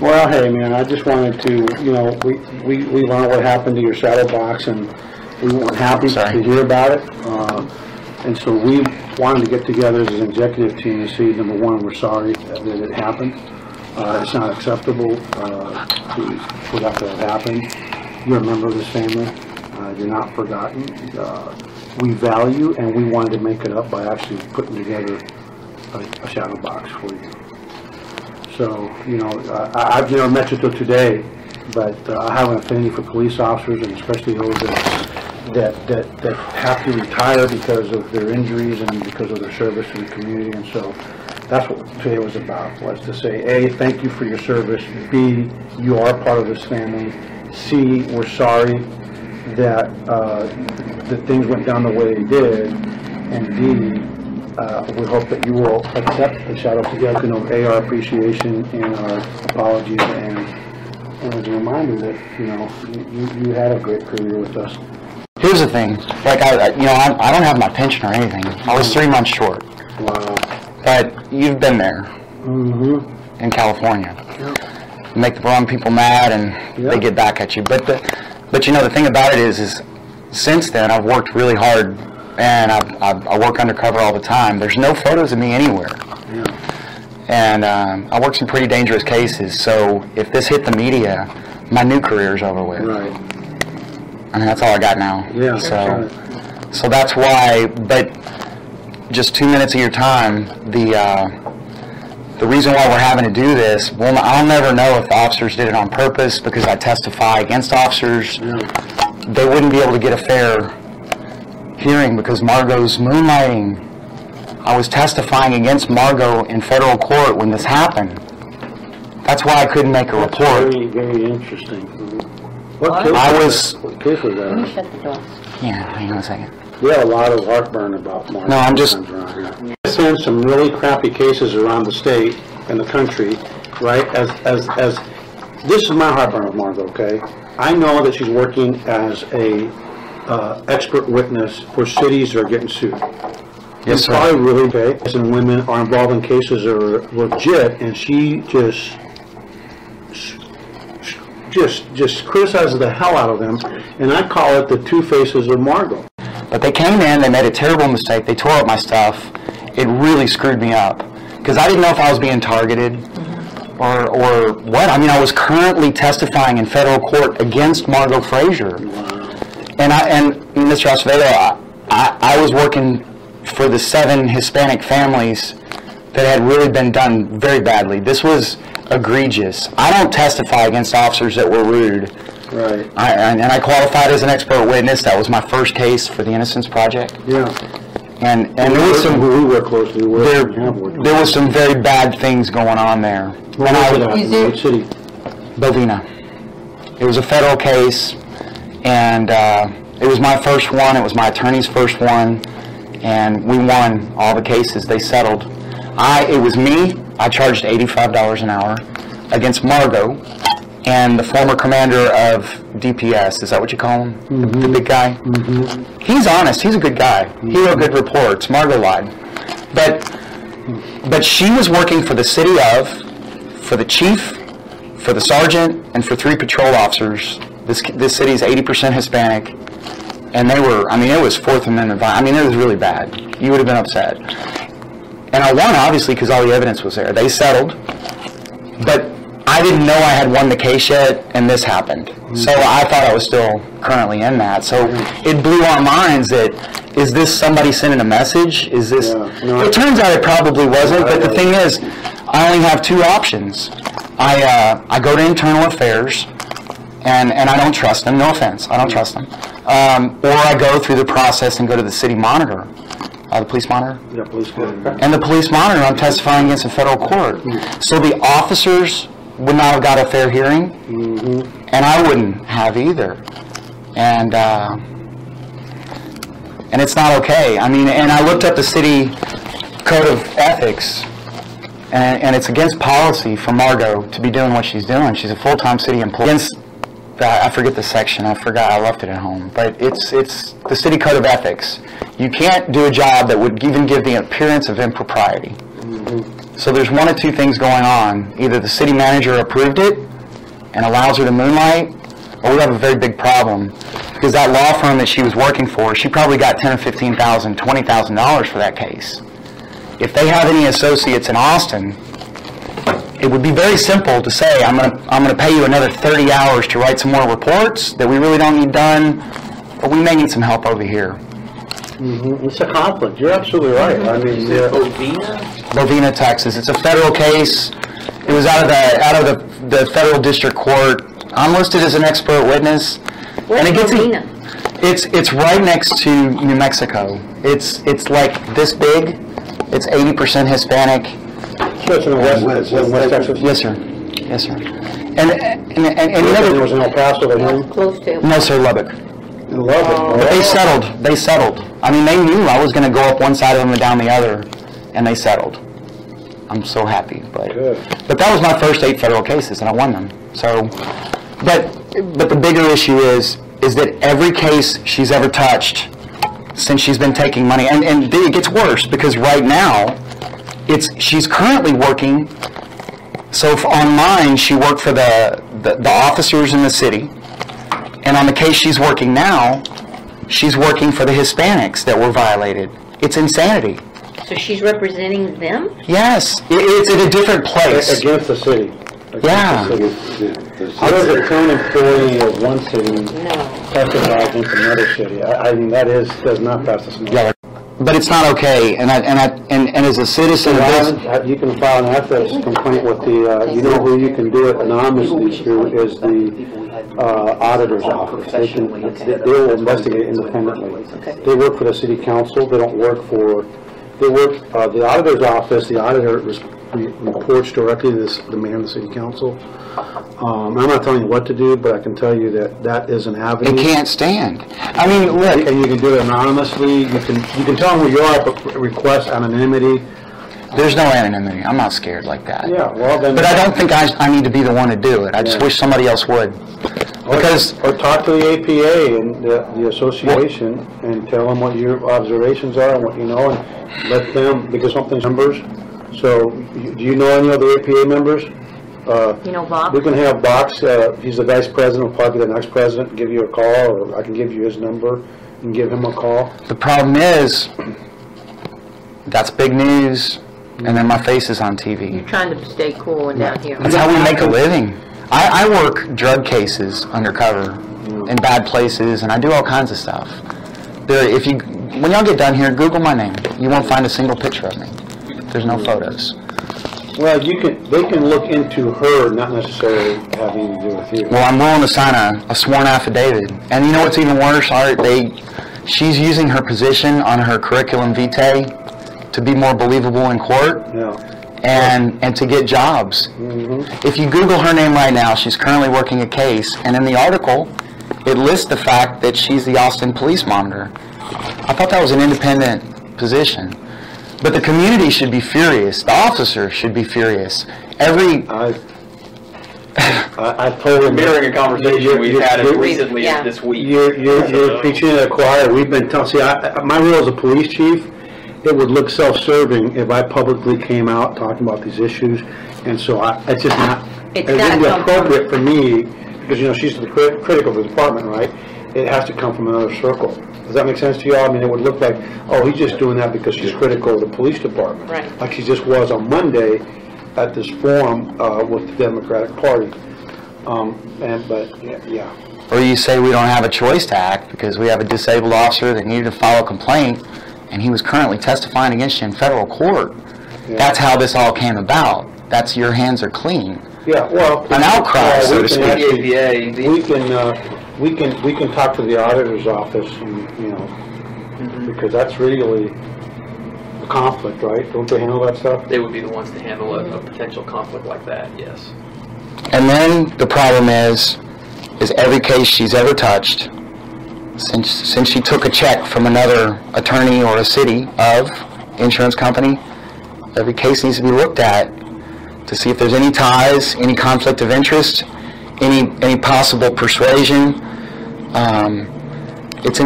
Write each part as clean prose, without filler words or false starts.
Well, hey, man, I just wanted to, you know, we learned what happened to your shadow box, and we weren't happy to hear about it. And so we wanted to get together as an executive team and say, number one, we're sorry that it happened. It's not acceptable for that to have happened. You're a member of this family. You're not forgotten. We value, and we wanted to make it up by actually putting together a shadow box for you. So, you know, I've never met you till today, but I have an affinity for police officers, and especially those that have to retire because of their injuries and because of their service to the community. And so that's what today was about, was to say, A, thank you for your service. B, you are part of this family. C, we're sorry that things went down the way they did. And D, we hope that you will accept the shadow together to know A, our appreciation and our apologies, and as a reminder that, you know, you had a great career with us. Here's the thing, like I don't have my pension or anything. I was 3 months short. Wow. But you've been there in California. Yep. You make the wrong people mad, and they get back at you. But you know, the thing about it is since then I've worked really hard, and I work undercover all the time. There's no photos of me anywhere. Yeah. And I work some pretty dangerous cases. So if this hit the media, my new career is over with. Right. I mean, that's all I got now. Yeah. So that's why. But just 2 minutes of your time, the reason why we're having to do this, well, I'll never know if the officers did it on purpose, because I testify against officers. Yeah. They wouldn't be able to get a fair hearing because Margot's moonlighting. I was testifying against Margot in federal court when this happened. That's why I couldn't make a report. Very, very interesting. What case was that? Let me shut the door. Yeah, hang on a second. We have a lot of heartburn about Margot. No, I'm just... I send some really crappy cases around the state and the country, right? As this is my heartburn with Margot, okay? I know that she's working as a expert witness for cities that are getting sued. Yes, sir. Probably really okay. And women are involved in cases that are legit, and she just criticizes the hell out of them, and I call it the two faces of Margot. But they came in, they made a terrible mistake, they tore up my stuff. It really screwed me up, because I didn't know if I was being targeted or what. I mean, I was currently testifying in federal court against Margot Frazier. Wow. And Mr. Acevedo, I was working for the 7 Hispanic families that had really been done very badly. This was egregious. I don't testify against officers that were rude. Right. And I qualified as an expert witness. That was my first case for the Innocence Project. Yeah. And there was some who we work closely with. There was some very bad things going on there. What city? Bovina. It was a federal case, and it was my first one. It was my attorney's first one, and we won all the cases. They settled. It was me. I charged $85 an hour against Margot and the former commander of DPS. Is that what you call him? The big guy? He's honest. He's a good guy. He wrote good reports. Margot lied. But she was working for the city for the chief, for the sergeant, and for 3 patrol officers. This city's 80% Hispanic. And they were, I mean, it was Fourth Amendment violence. I mean, it was really bad. You would have been upset. And I won, obviously, because all the evidence was there. They settled. But I didn't know I had won the case yet, and this happened. So I thought I was still currently in that. So it blew our minds that, is this somebody sending a message? Is this... It turns out it probably wasn't, but the thing is, I only have 2 options. I go to internal affairs, and I don't trust them. No offense, I don't trust them. Or I go through the process and go to the city monitor. The police monitor? Yeah, police monitor. And the police monitor, I'm testifying against a federal court. So the officers would not have got a fair hearing, and I wouldn't have either. And it's not okay. I mean, and I looked up the city code of ethics, and it's against policy for Margot to be doing what she's doing. She's a full-time city employee. I forget the section. I forgot. I left it at home. But it's the city code of ethics. You can't do a job that would even give the appearance of impropriety. So there's one of two things going on. Either the city manager approved it and allows her to moonlight, or we have a very big problem. Because that law firm that she was working for, she probably got $10,000 or $15,000, $20,000 for that case. If they have any associates in Austin, it would be very simple to say, I'm going to pay you another 30 hours to write some more reports that we really don't need done, but we may need some help over here. It's a conflict. You're absolutely right. I mean, Bovina, Texas. It's a federal case. It was out of the federal district court. I'm listed as an expert witness. Where's Bovina? It's right next to New Mexico. It's like this big. It's 80% Hispanic. So it's in West Texas? Yes, sir. Yes, sir. And there was an El Paso to him? Close to. No, sir, Lubbock. In Lubbock. But they settled. I mean, they knew I was going to go up one side of them and down the other, and they settled. I'm so happy. But that was my first 8 federal cases, and I won them. So, but the bigger issue is that every case she's ever touched since she's been taking money, and it gets worse because right now, she's currently working. So on mine, she worked for the officers in the city. And on the case she's working now, she's working for the Hispanics that were violated. It's insanity. So she's representing them? Yes. It's in a different place. Against the city. Yeah. I was a current employee of one city, testified against another city. I mean, does not pass the smell. Yeah, but it's not okay. And as a citizen of this, you can file an ethics complaint with the, you know who you can do it anonymously to is the auditor's office. They will investigate independently. They work for the city council. They don't work for, the auditor's office, the auditor reports directly to the mayor of the city council. I'm not telling you what to do, but I can tell you that is an avenue. It can't stand. I mean, look. And you can do it anonymously. You can tell them who you are, but request anonymity. There's no anonymity. I'm not scared like that. Yeah, well then. But I don't think I need to be the one to do it. I just wish somebody else would. Because or talk to the APA and the association and tell them what your observations are and what you know, and let them, because something's members. So, do you know any other APA members? You know Bob? We can have Box, he's the vice president, will probably be the next president, give you a call, or I can give you his number and give him a call. The problem is, that's big news, and then my face is on TV. You're trying to stay cool and down here. That's how we make a living. I work drug cases undercover in bad places, and I do all kinds of stuff. When y'all get done here, Google my name. You won't find a single picture of me. There's no photos. Well, they can look into her, not necessarily having to do with you. Well, I'm willing to sign a sworn affidavit. And you know what's even worse, Art? She's using her position on her curriculum vitae to be more believable in court. Yeah. And to get jobs. If you Google her name right now, she's currently working a case, and in the article, it lists the fact that she's the Austin police monitor. I thought that was an independent position. But the community should be furious. The officer should be furious. I told him, mirroring a conversation we've had as recently as this week. You're preaching to the choir. We've been telling. See, my role as a police chief, it would look self-serving if I publicly came out talking about these issues, and so it's just not. It wouldn't be appropriate for me because she's the critic of the department, right? It has to come from another circle. Does that make sense to you all? I mean, it would look like, oh, he's just doing that because she's critical of the police department, right? Like she just was on Monday at this forum with the Democratic Party. Yeah. Or you say we don't have a choice to act because we have a disabled officer that needed to file a complaint, and he was currently testifying against you in federal court. Yeah. That's how this all came about. That's your hands are clean. Yeah, well, an outcry, so to speak. We can talk to the auditor's office, and, because that's really a conflict, right? Don't they handle that stuff? They would be the ones to handle a potential conflict like that, yes. And then the problem is every case she's ever touched, since she took a check from another attorney or a city of insurance company, every case needs to be looked at to see if there's any ties, any conflict of interest, any possible persuasion. It's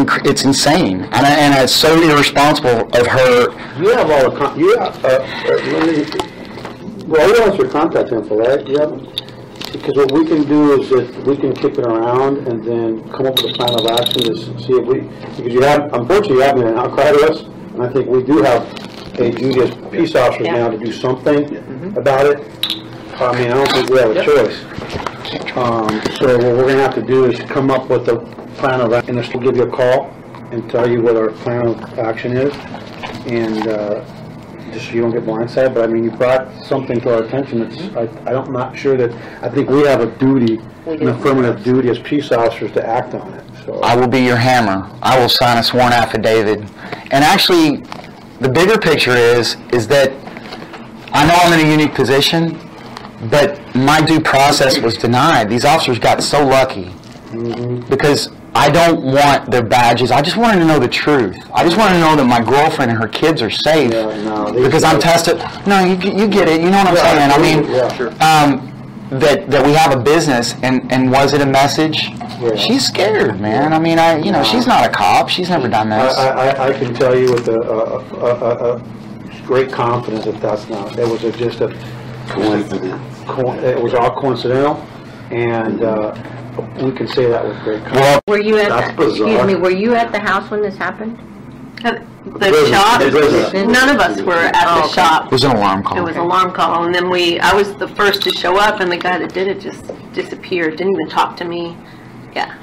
insane, and it's so irresponsible of her. You have all the Well, you want your contact info, right? Yep. Because what we can do is that we can kick it around and then come up with a plan of action to see if we, because you have, unfortunately, you have been an outcry to us, and I think we do have a duty as peace officers now to do something about it. I mean, I don't think we have a choice. So what we're going to have to do is come up with a plan of action, and we'll give you a call and tell you what our plan of action is, and just so you don't get blindsided. But I mean, you brought something to our attention that's, I'm not sure that, I think we have a duty, an affirmative duty as peace officers to act on it. So I will be your hammer. I will sign a sworn affidavit. And actually, the bigger picture is that I know I'm in a unique position, but my due process was denied. These officers got so lucky because I don't want their badges. I just wanted to know the truth. I just wanted to know that my girlfriend and her kids are safe because I'm tested. No, you get it. You know what I'm saying? I mean, that we have a business, and was it a message? Yeah. She's scared, man. I mean, you know, she's not a cop. She's never done this. I can tell you with a great confidence that that's not. It was just a coincidence. It was all coincidental, and we can say that with great confidence. Were you at were you at the house when this happened? The shop? None of us were at the shop. It was an alarm call. It was an alarm call, and then I was the first to show up, and the guy that did it just disappeared, didn't even talk to me. Yeah.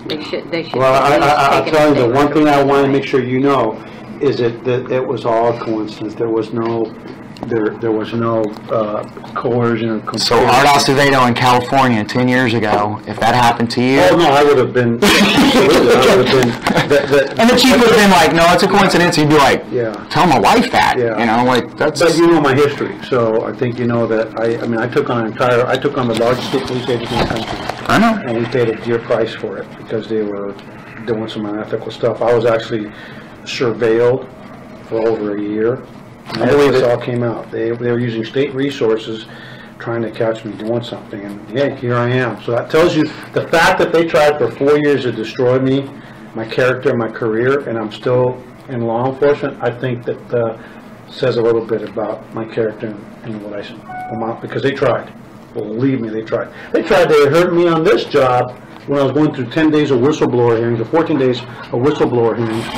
They should. Well, I'll tell you, the one thing I want to make sure you know is that it was all coincidence. There was no coercion or conspiracy. So Art Acevedo in California 10 years ago, if that happened to you... Oh, no, I would have been... And the chief would have been like, no, it's a coincidence. He'd be like, tell my wife that. Yeah. You know, like, that's... But you know my history, so I think you know that I took on the largest state police agency in the country. I know. And we paid a dear price for it because they were doing some unethical stuff. I was actually surveilled for over a year. I believe it all came out. They were using state resources trying to catch me doing something, and hey, here I am. So that tells you the fact that they tried for 4 years to destroy me, my character, my career, and I'm still in law enforcement. I think that says a little bit about my character and what I'm out, because they tried. Believe me, they tried. They tried to hurt me on this job when I was going through 10 days of whistleblower hearings, or 14 days of whistleblower hearings.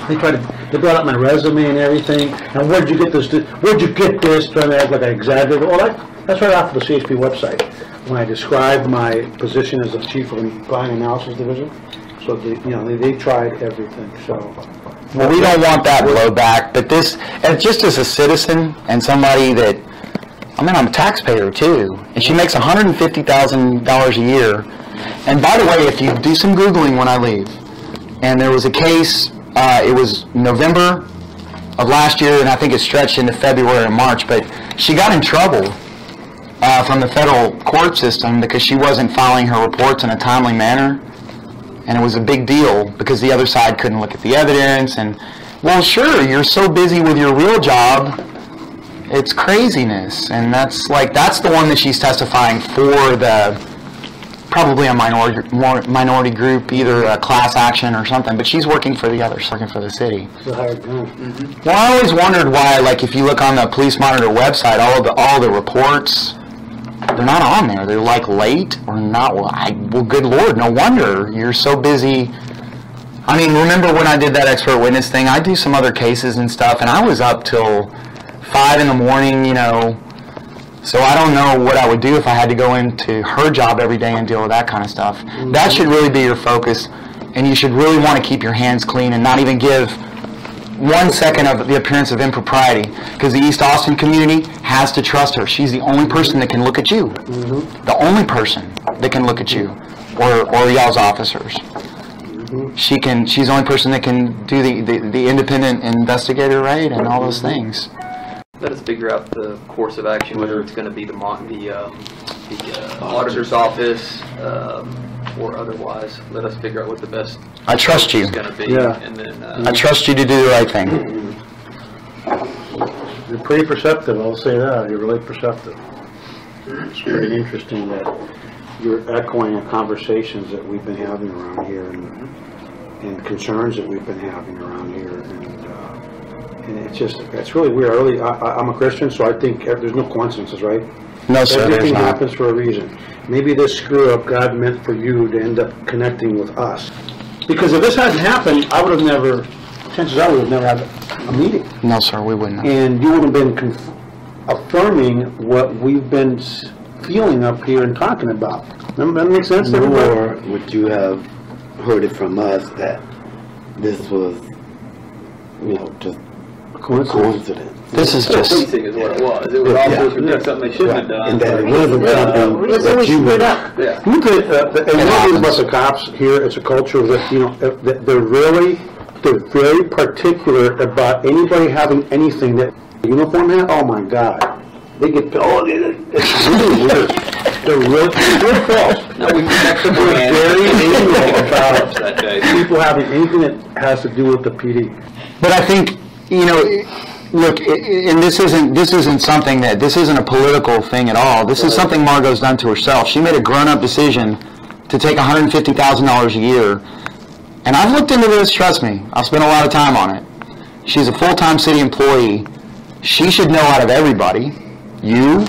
They brought up my resume and everything, and where'd you get this, trying to act like I exaggerated. Well, that's right off of the CHP website, when I described my position as the chief of the Crime Analysis Division. So, they tried everything, so. Well, we don't want that blowback, but this, and just as a citizen and somebody that, I mean, I'm a taxpayer too, and she makes $150,000 a year. And by the way, if you do some Googling when I leave, and there was a case, it was November of last year, and I think it stretched into February and March, but she got in trouble from the federal court system because she wasn't filing her reports in a timely manner, and it was a big deal because the other side couldn't look at the evidence, and, well, sure, you're so busy with your real job, it's craziness, and that's the one that she's testifying for probably a minority group, either a class action or something, but she's working for the others, working for the city. Well, I always wondered why, like, if you look on the Police Monitor website, all the reports, they're not on there. They're, like, late or not. Well, good Lord, no wonder. You're so busy. I mean, remember when I did that expert witness thing? I do some other cases and stuff, and I was up till 5 in the morning, you know. So I don't know what I would do if I had to go into her job every day and deal with that kind of stuff. That should really be your focus, and you should really want to keep your hands clean and not even give 1 second of the appearance of impropriety, because the East Austin community has to trust her. She's the only person that can look at you. The only person that can look at you, or y'all's officers. She's the only person that can do the independent investigator, right, and all those things. Let us figure out the course of action, whether it's going to be the auditor's office or otherwise. Let us figure out what the best. I trust you. Is going to be, and then I trust you to do the right thing. You're pretty perceptive. I'll say that. You're really perceptive. It's pretty interesting that you're echoing the conversations that we've been having around here and concerns that we've been having around here, And it's really weird. I'm a Christian, so I think there's no coincidences, right? No, sir, there's Everything not. happens for a reason. Maybe this screw up God meant for you to end up connecting with us. Because if this hadn't happened, I would have never, chances are we would have never had a meeting. No, sir, we wouldn't. And you would have been affirming what we've been feeling up here and talking about. Doesn't that make sense to everybody? Or would you have heard it from us that this was, just coincidence? This is just, Policing is what it was. It was officers who did something they shouldn't have done. And that it wasn't something that you would... Yeah. You could, and one thing about the cops here, it's a culture that, they're very particular about anybody having anything that, uniform hat, oh my God. They get, it's really weird. They're really close. No, we protect the We're brand. very anal about that day. people having anything that has to do with the PD. but I think, look, and this isn't something that, this isn't a political thing at all. This is something Margot's done to herself. She made a grown-up decision to take $150,000 a year. And I've looked into this, trust me. I've spent a lot of time on it. She's a full-time city employee. She should know out of everybody, you,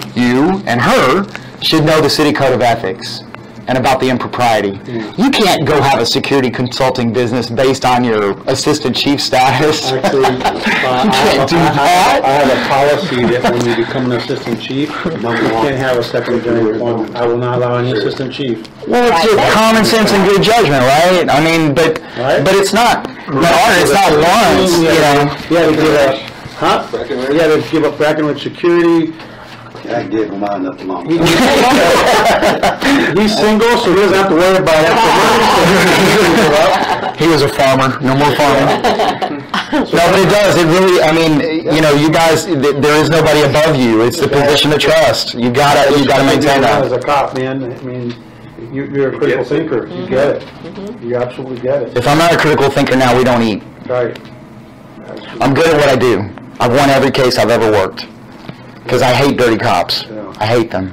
and her, should know the city code of ethics and about the impropriety. You can't go have a security consulting business based on your assistant chief status. Actually, You can't do that. I have a policy that when you become an assistant chief, you can't have a secondary employment. I will not allow any assistant chief. Well, it's just common sense and good judgment, right? I mean, but it's not. It's not once, You had to give up, You had to give up Brackenridge security. I gave him mine not too long. He's single, so he doesn't have to worry about it. He was a farmer. No more farming. No, but it does. It really. I mean, you guys. There is nobody above you. It's the position of trust. You gotta maintain that. As a cop, man, I mean, you're a critical thinker. You get it. You absolutely get it. If I'm not a critical thinker now, we don't eat. Right. I'm good at what I do. I've won every case I've ever worked. Because I hate dirty cops. Yeah. I hate them.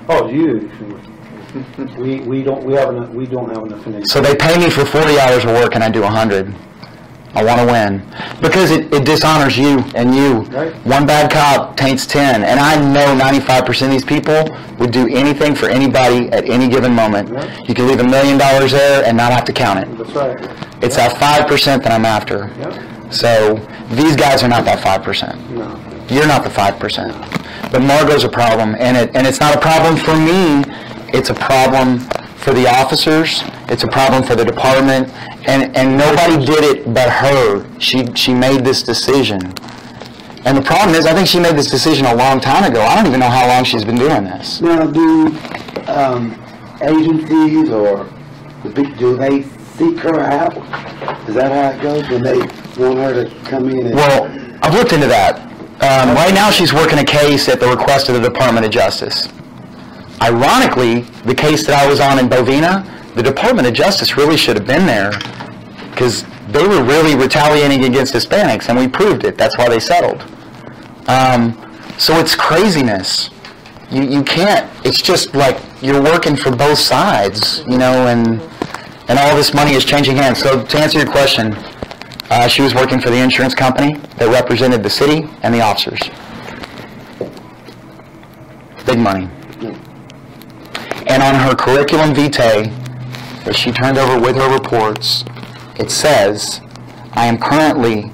Oh, you. We don't have an affinity. So they pay me for 40 hours of work and I do 100. I want to win. Because it dishonors you and you. Right. One bad cop taints 10. And I know 95% of these people would do anything for anybody at any given moment. Yeah. You can leave $1 million there and not have to count it. That's right. It's that 5% that I'm after. Yeah. So these guys are not that 5%. No. You're not the 5%. But Margot's a problem, and it's not a problem for me. It's a problem for the officers. It's a problem for the department, and nobody did it but her. She made this decision. And the problem is, I think she made this decision a long time ago. I don't even know how long she's been doing this. Now, do agencies or do they seek her out? Is that how it goes when they want her to come in? And Well, I've looked into that. Right now she's working a case at the request of the Department of Justice. Ironically, the case that I was on in Bovina, the Department of Justice really should have been there because they were really retaliating against Hispanics, and we proved it. That's why they settled. So it's craziness. You can't, it's just like you're working for both sides, and all this money is changing hands. So to answer your question, she was working for the insurance company that represented the city and the officers. Big money. And on her curriculum vitae that she turned over with her reports, it says, I am currently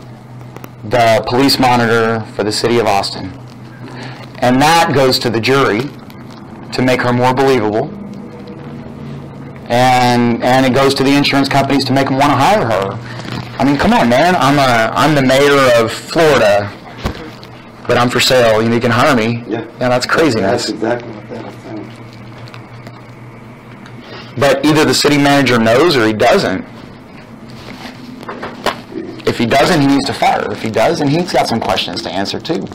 the police monitor for the city of Austin. And that goes to the jury to make her more believable. And it goes to the insurance companies to make them want to hire her. I mean, come on, man. I'm the mayor of Florida, but I'm for sale. You can hire me. Yeah. That's craziness. That's exactly what that was saying. But either the city manager knows or he doesn't. If he doesn't, he needs to fire her. If he does, then he's got some questions to answer too.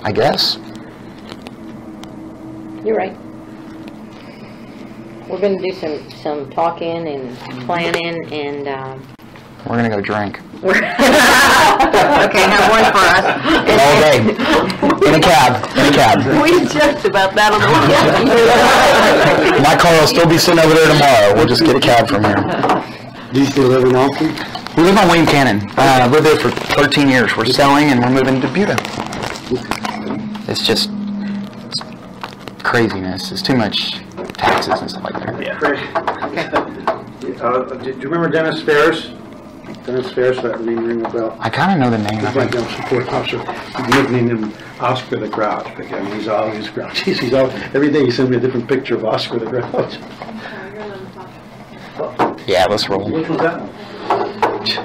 I guess. You're right. We're gonna do some talking and planning and, We're gonna go drink. okay, have one for us. All day. In a cab. We joked about that on the weekend. My car will still be sitting over there tomorrow. We'll just get a cab from here. Do you still live in Austin? We live on William Cannon. I've lived there for 13 years. We're selling and we're moving to Buda. It's just craziness. It's too much taxes and stuff like that. Yeah. Do you remember Dennis Ferris? Dennis Ferris, that name ring a bell? I kind of know the name. He's like a support officer. We nicknamed him Oscar the Grouch, because he's always grouchy. Every day he sends me a different picture of Oscar the Grouch. Yeah, let's roll. Which was that?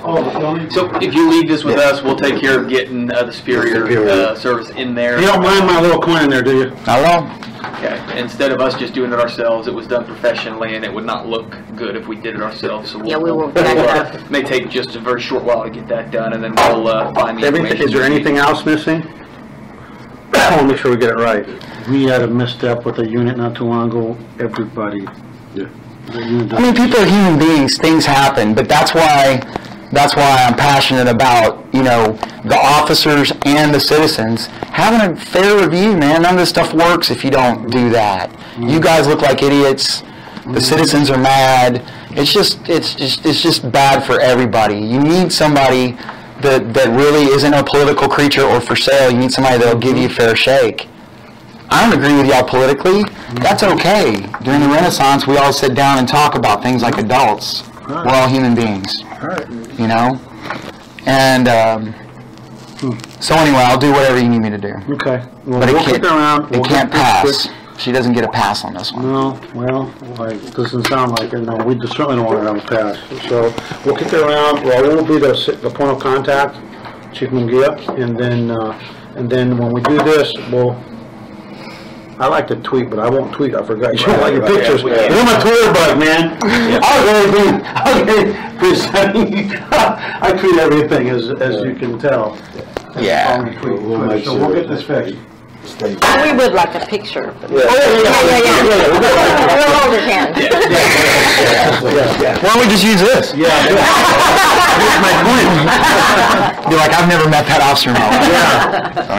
Oh, So if you leave this with us, we'll take care of getting the Superior service in there. you don't mind my little coin in there, do you? Not at all. Okay. Instead of us just doing it ourselves, it was done professionally, and it would not look good if we did it ourselves. So Yeah, we won't back it up. May take just a very short while to get that done, and then we'll find the information. Is there anything else missing? I want to make sure we get it right. We had a misstep with a unit not too long ago. Everybody. Yeah. I mean, people are human beings. Things happen, but that's why I'm passionate about, you know, the officers and the citizens having a fair review, man. None of this stuff works if you don't do that. You guys look like idiots. The citizens are mad. It's just bad for everybody. You need somebody that really isn't a political creature or for sale. You need somebody that'll give you a fair shake. I don't agree with y'all politically. That's okay. During the Renaissance, we all sit down and talk about things like adults. We're all human beings, you know? And so anyway, I'll do whatever you need me to do. Okay. Well, But we'll kick it around. it can't pass. She doesn't get a pass on this one. No, well, it doesn't sound like it. No, we just certainly don't want to have a pass. So we'll kick it around. Well, we'll be the point of contact, Chief Mungia, and then when we do this, I like to tweet, but I won't tweet. I forgot. You don't like your pictures. You're my Twitter bug, man. I was going to be presenting. I tweet everything, as you can tell. Yeah. So we'll get this fixed. We would like a picture. Yeah. We'll hold his hand. Why don't we just use this? Yeah. Here's my point. Be like, I've never met that officer in my life.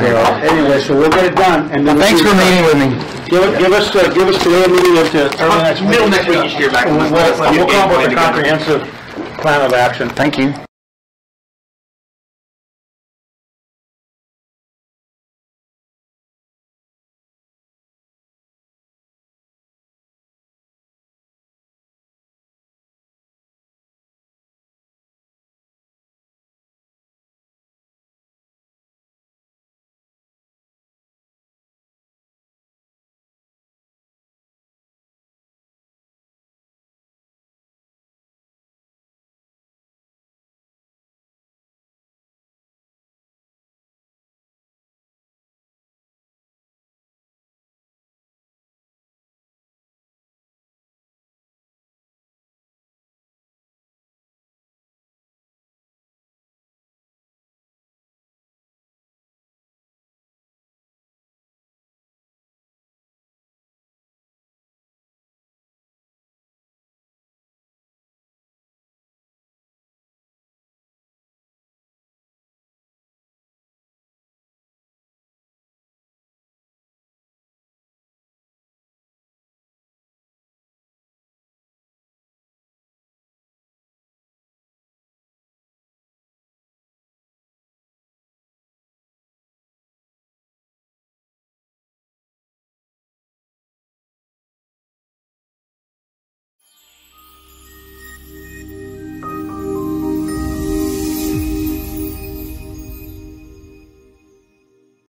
Yeah. Anyway, so we'll get it done. And then Thanks for meeting with me. Give us today a meeting to early next week. Middle next week, you should hear back. And we'll come up with a comprehensive plan of action. Thank you.